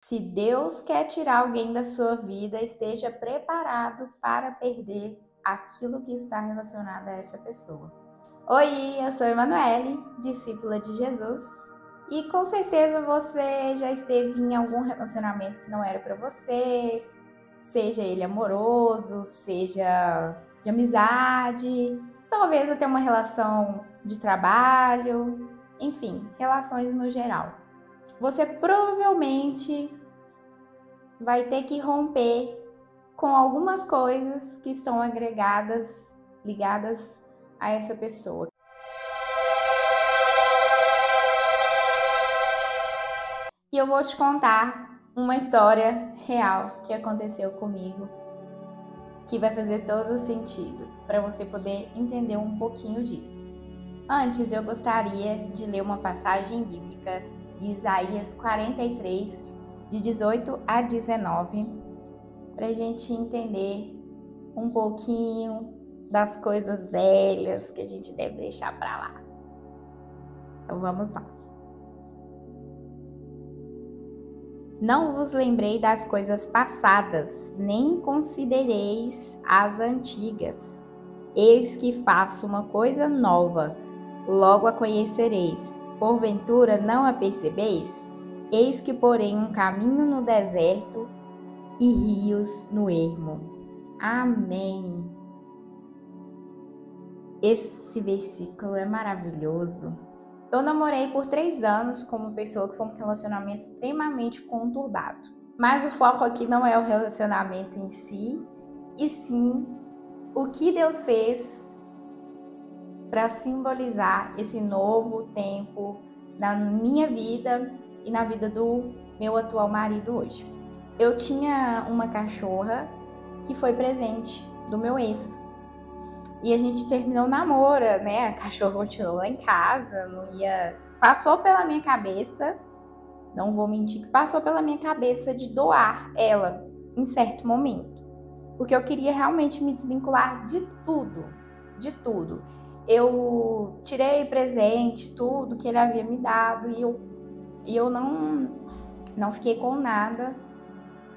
Se Deus quer tirar alguém da sua vida, esteja preparado para perder aquilo que está relacionado a essa pessoa. Oi, eu sou Emanuele, discípula de Jesus, e com certeza você já esteve em algum relacionamento que não era para você, seja ele amoroso, seja de amizade, talvez até uma relação de trabalho, enfim, relações no geral. Você provavelmente vai ter que romper com algumas coisas que estão agregadas, ligadas a essa pessoa. E eu vou te contar uma história real que aconteceu comigo, que vai fazer todo sentido para você poder entender um pouquinho disso. Antes, eu gostaria de ler uma passagem bíblica de Isaías 43, de 18 a 19, para a gente entender um pouquinho das coisas velhas que a gente deve deixar para lá. Então vamos lá. Não vos lembrei das coisas passadas, nem considereis as antigas. Eis que faço uma coisa nova, logo a conhecereis. Porventura não a percebeis? Eis que porém um caminho no deserto e rios no ermo. Amém. Esse versículo é maravilhoso. Eu namorei por 3 anos com uma pessoa que foi um relacionamento extremamente conturbado. Mas o foco aqui não é o relacionamento em si, e sim o que Deus fez para simbolizar esse novo tempo na minha vida e na vida do meu atual marido hoje. Eu tinha uma cachorra que foi presente do meu ex. E a gente terminou o namoro, né? A cachorra continuou lá em casa, não ia... Passou pela minha cabeça, não vou mentir, que passou pela minha cabeça de doar ela em certo momento. Porque eu queria realmente me desvincular de tudo, de tudo. Eu tirei presente, tudo que ele havia me dado, e eu não fiquei com nada,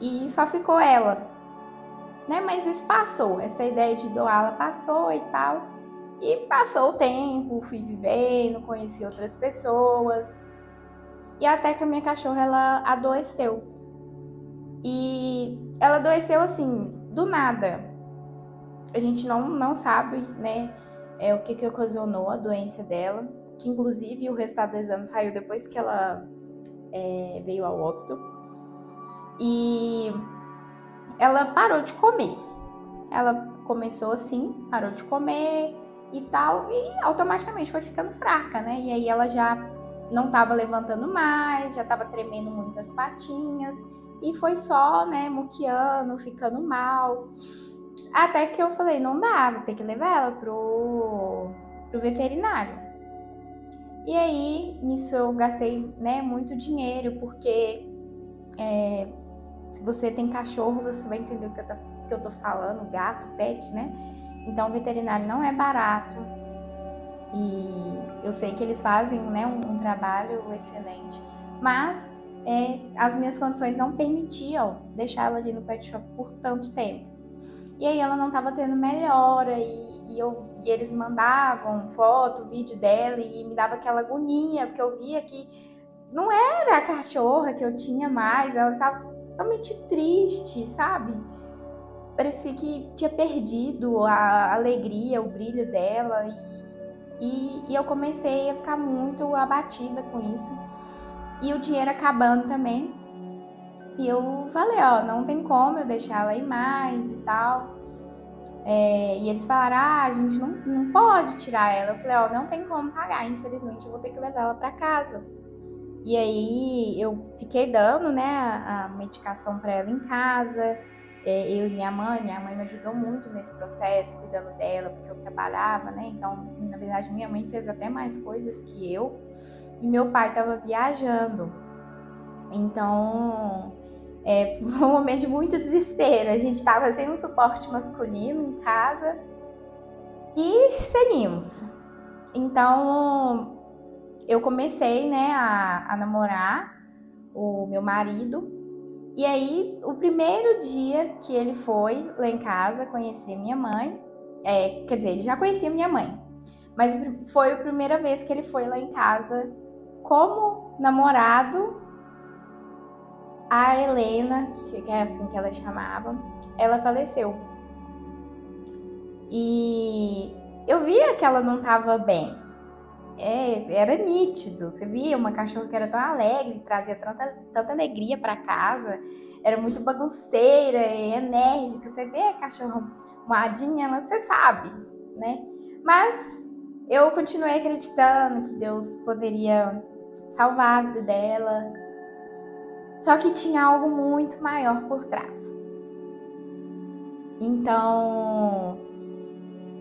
e só ficou ela. Né? Mas isso passou, essa ideia de doá-la passou e tal. E passou o tempo, fui vivendo, conheci outras pessoas. E até que a minha cachorra, ela adoeceu. E ela adoeceu assim, do nada. A gente não sabe, né, o que ocasionou a doença dela. Que inclusive o resultado do exame saiu depois que ela veio ao óbito. E ela parou de comer. Ela começou assim, parou de comer e tal, e automaticamente foi ficando fraca, né? E aí ela já não estava levantando mais, já estava tremendo muito as patinhas, e foi só, né, muqueando, ficando mal. Até que eu falei, não dá, vou ter que levar ela pro veterinário. E aí, nisso eu gastei, né, muito dinheiro, porque se você tem cachorro, você vai entender o que eu tô falando, gato, pet, né? Então, o veterinário não é barato. E eu sei que eles fazem, né, um trabalho excelente. Mas as minhas condições não permitiam deixar ela ali no pet shop por tanto tempo. E aí ela não estava tendo melhora, e eles mandavam foto, vídeo dela, e me dava aquela agonia, porque eu via que não era a cachorra que eu tinha mais, ela estava totalmente triste, sabe? Parecia que tinha perdido a alegria, o brilho dela, e eu comecei a ficar muito abatida com isso. E o dinheiro acabando também. E eu falei, ó, não tem como eu deixar ela ir mais e tal. E eles falaram, a gente não pode tirar ela. Eu falei, ó, não tem como pagar, infelizmente eu vou ter que levar ela pra casa. E aí eu fiquei dando, né, a medicação para ela em casa. Eu e minha mãe me ajudou muito nesse processo, cuidando dela, porque eu trabalhava, né? Então, na verdade, minha mãe fez até mais coisas que eu. E meu pai estava viajando. Então, foi um momento de muito desespero. A gente estava sem um suporte masculino em casa e seguimos. Então, eu comecei, né, a namorar o meu marido, E aí, o primeiro dia que ele foi lá em casa conhecer minha mãe, quer dizer, ele já conhecia minha mãe, mas foi a primeira vez que ele foi lá em casa como namorado. A Helena, que é assim que ela chamava, ela faleceu. E eu via que ela não estava bem. Era nítido. Você via uma cachorra que era tão alegre, trazia tanta alegria para casa, era muito bagunceira e enérgica. Você vê a cachorra moadinha, você sabe, né? Mas eu continuei acreditando que Deus poderia salvar a vida dela. Só que tinha algo muito maior por trás. Então,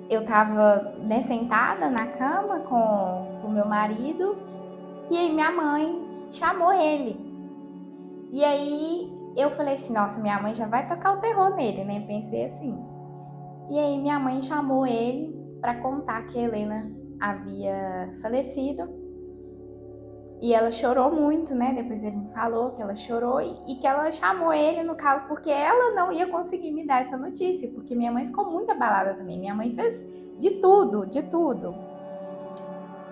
eu tava, né, sentada na cama com o meu marido, e aí minha mãe chamou ele. E aí eu falei assim, nossa, minha mãe já vai tocar o terror nele, né? Pensei assim. E aí minha mãe chamou ele para contar que a Helena havia falecido. E ela chorou muito, né? Depois ele me falou que ela chorou e que ela chamou ele, no caso, porque ela não ia conseguir me dar essa notícia, porque minha mãe ficou muito abalada também. Minha mãe fez de tudo, de tudo.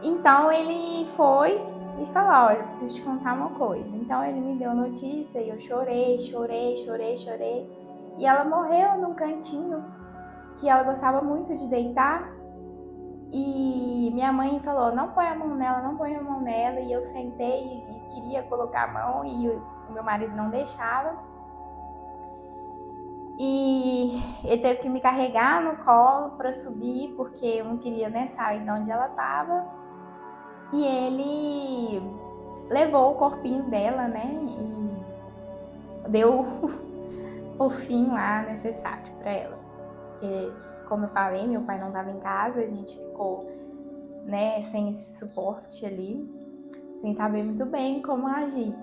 Então ele foi e falou, olha, eu preciso te contar uma coisa. Então ele me deu notícia e eu chorei. E ela morreu num cantinho que ela gostava muito de deitar. E minha mãe falou, não põe a mão nela, não põe a mão nela. E eu sentei e queria colocar a mão e o meu marido não deixava. E ele teve que me carregar no colo para subir, porque eu não queria, né, sair de onde ela estava. E ele levou o corpinho dela, né, e deu o fim lá necessário para ela. Porque, como eu falei, meu pai não estava em casa, a gente ficou, né, sem esse suporte ali, sem saber muito bem como agir.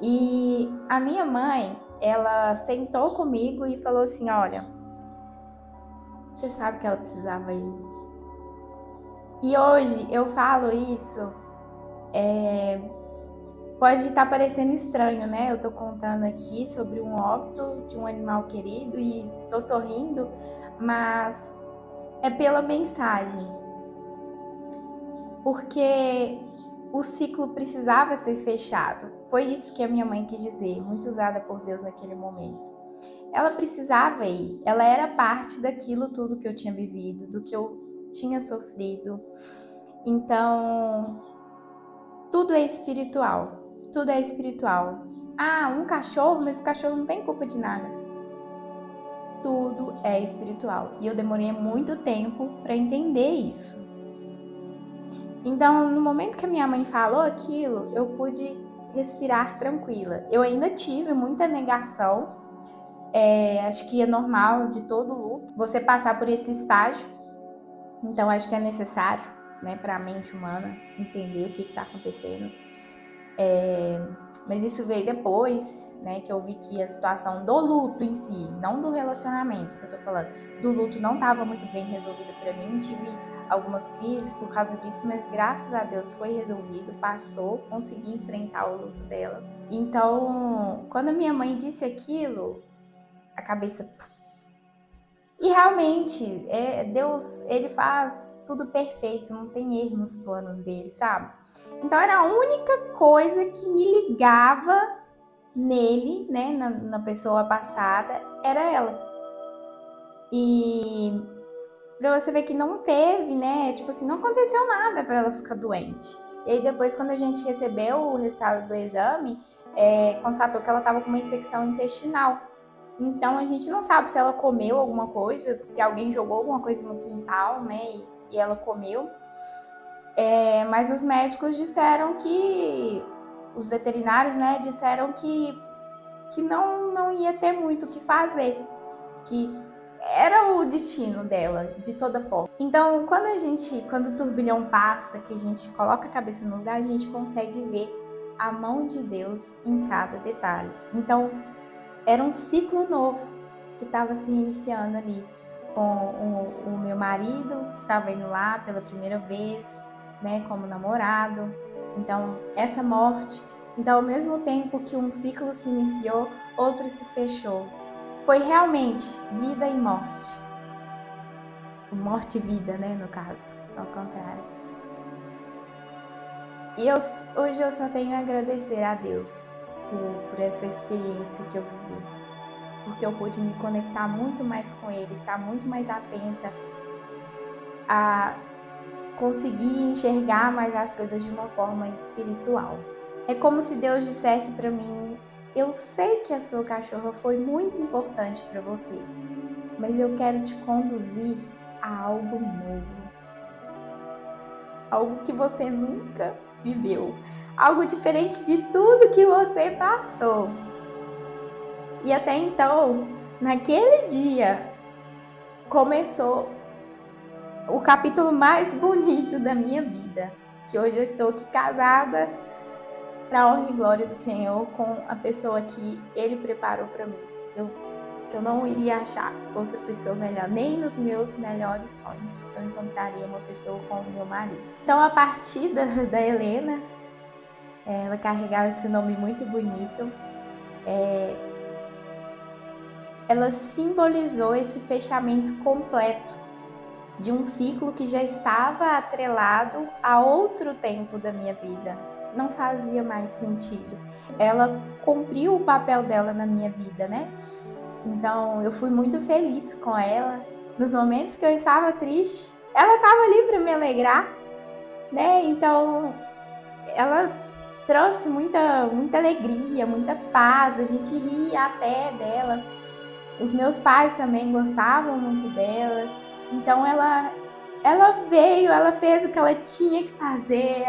E a minha mãe, ela sentou comigo e falou assim, olha, você sabe que ela precisava ir. E hoje eu falo isso, pode estar parecendo estranho, né? Eu tô contando aqui sobre um óbito de um animal querido e tô sorrindo, mas é pela mensagem. Porque o ciclo precisava ser fechado. Foi isso que a minha mãe quis dizer, muito usada por Deus naquele momento. Ela precisava ir, ela era parte daquilo tudo que eu tinha vivido, do que eu tinha sofrido. Então, tudo é espiritual. Tudo é espiritual. Ah, um cachorro, mas o cachorro não tem culpa de nada. Tudo é espiritual. E eu demorei muito tempo para entender isso. Então, no momento que a minha mãe falou aquilo, eu pude respirar tranquila. Eu ainda tive muita negação. Acho que é normal de todo luto você passar por esse estágio. Então, acho que é necessário, né, para a mente humana entender o que está acontecendo. Mas isso veio depois, né, que eu vi que a situação do luto em si, não do relacionamento que eu tô falando, do luto não estava muito bem resolvida para mim, tive algumas crises por causa disso, mas graças a Deus foi resolvido, passou, consegui enfrentar o luto dela. Então, quando a minha mãe disse aquilo, a cabeça... E realmente, Deus, ele faz tudo perfeito, não tem erro nos planos dele, sabe? Então era a única coisa que me ligava nele, né, na pessoa passada, era ela. E pra você ver que não teve, né, tipo assim, não aconteceu nada pra ela ficar doente. E aí depois, quando a gente recebeu o resultado do exame, constatou que ela tava com uma infecção intestinal. Então a gente não sabe se ela comeu alguma coisa, se alguém jogou alguma coisa no quintal, né, e ela comeu. Mas os médicos disseram que, os veterinários, né, disseram que não ia ter muito o que fazer, que era o destino dela, de toda forma. Então, quando o turbilhão passa, que a gente coloca a cabeça no lugar, a gente consegue ver a mão de Deus em cada detalhe. Então, era um ciclo novo que estava se iniciando ali com o meu marido, que estava indo lá pela primeira vez, né, como namorado. Então, essa morte Então, ao mesmo tempo que um ciclo se iniciou, outro se fechou. Foi realmente vida e morte. Morte e vida, né, no caso, ao contrário. E hoje eu só tenho a agradecer a Deus por essa experiência que eu vivi. Porque eu pude me conectar muito mais com Ele, estar muito mais atenta a conseguir enxergar mais as coisas de uma forma espiritual. É como se Deus dissesse para mim: eu sei que a sua cachorra foi muito importante para você, mas eu quero te conduzir a algo novo. Algo que você nunca viveu. Algo diferente de tudo que você passou. E até então, naquele dia, começou o capítulo mais bonito da minha vida. Que hoje eu estou aqui casada para a honra e glória do Senhor com a pessoa que Ele preparou para mim. Que eu não iria achar outra pessoa melhor, nem nos meus melhores sonhos, que eu encontraria uma pessoa como meu marido. Então, a partir da Helena, ela carregava esse nome muito bonito, ela simbolizou esse fechamento completo de um ciclo que já estava atrelado a outro tempo da minha vida. Não fazia mais sentido. Ela cumpriu o papel dela na minha vida, né? Então, eu fui muito feliz com ela. Nos momentos que eu estava triste, ela estava ali para me alegrar, né? Então, ela trouxe muita alegria, muita paz. A gente ria até dela. Os meus pais também gostavam muito dela. Então, ela veio, ela fez o que ela tinha que fazer,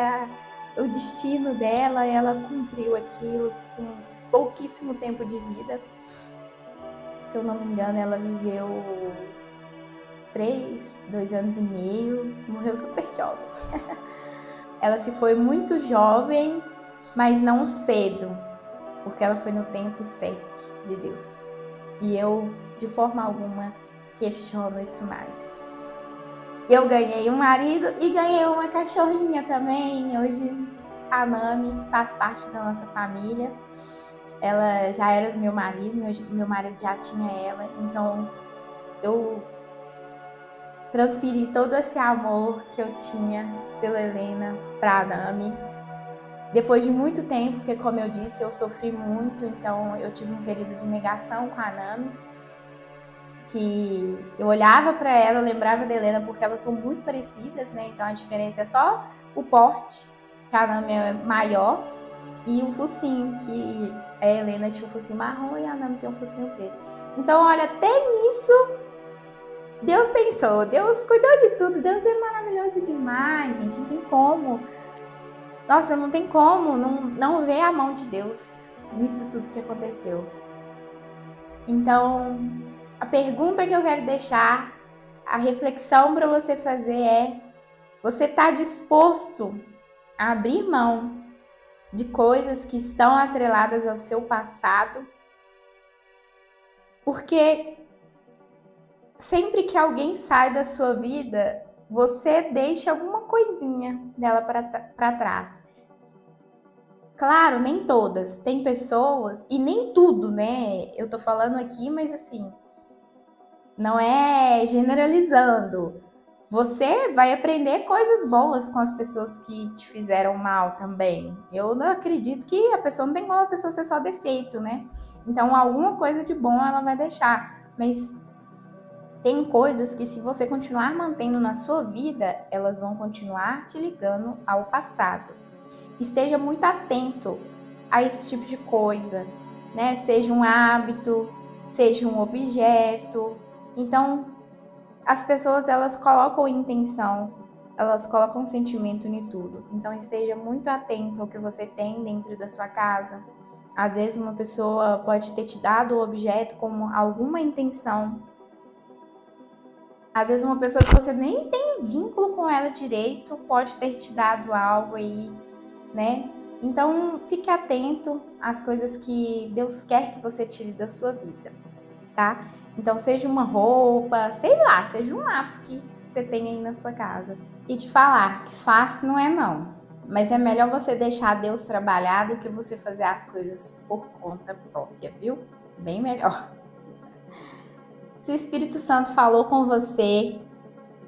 o destino dela, ela cumpriu aquilo com pouquíssimo tempo de vida. Se eu não me engano, ela viveu 2 anos e meio, morreu super jovem. Ela se foi muito jovem, mas não cedo, porque ela foi no tempo certo de Deus. E eu, de forma alguma, questiono isso mais. Eu ganhei um marido e ganhei uma cachorrinha também. Hoje a Nami faz parte da nossa família. Ela já era do meu marido, meu marido já tinha ela, então eu transferi todo esse amor que eu tinha pela Helena para a Nami. Depois de muito tempo, porque como eu disse, eu sofri muito, então eu tive um período de negação com a Nami, que eu olhava para ela, eu lembrava da Helena, porque elas são muito parecidas, né? Então a diferença é só o porte, que a Nami é maior, e o focinho, que a Helena tinha um focinho marrom e a Nami tem um focinho preto. Então, olha, até nisso Deus pensou, Deus cuidou de tudo, Deus é maravilhoso demais, gente, não tem como. Nossa, não tem como não ver a mão de Deus nisso tudo que aconteceu. Então, a pergunta que eu quero deixar, a reflexão para você fazer é: você está disposto a abrir mão de coisas que estão atreladas ao seu passado? Porque sempre que alguém sai da sua vida, você deixa alguma coisinha dela para trás. Claro, nem todas. Tem pessoas, e nem tudo, né? Eu tô falando aqui, mas assim, não é generalizando. Você vai aprender coisas boas com as pessoas que te fizeram mal também. Eu não acredito que a pessoa não tem como a pessoa ser só defeito, né? Então, alguma coisa de bom ela vai deixar. Mas tem coisas que, se você continuar mantendo na sua vida, elas vão continuar te ligando ao passado. Esteja muito atento a esse tipo de coisa, né? Seja um hábito, seja um objeto. Então, as pessoas, elas colocam intenção, elas colocam sentimento em tudo. Então, esteja muito atento ao que você tem dentro da sua casa. Às vezes, uma pessoa pode ter te dado o objeto com alguma intenção. Às vezes, uma pessoa que você nem tem vínculo com ela direito pode ter te dado algo aí, né? Então, fique atento às coisas que Deus quer que você tire da sua vida, tá? Então, seja uma roupa, sei lá, seja um lápis que você tem aí na sua casa. E te falar que fácil não é não. Mas é melhor você deixar Deus trabalhar do que você fazer as coisas por conta própria, viu? Bem melhor. Se o Espírito Santo falou com você,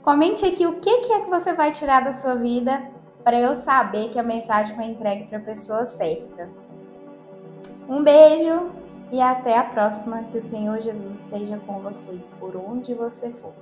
comente aqui o que é que você vai tirar da sua vida para eu saber que a mensagem foi entregue para a pessoa certa. Um beijo e até a próxima. Que o Senhor Jesus esteja com você por onde você for.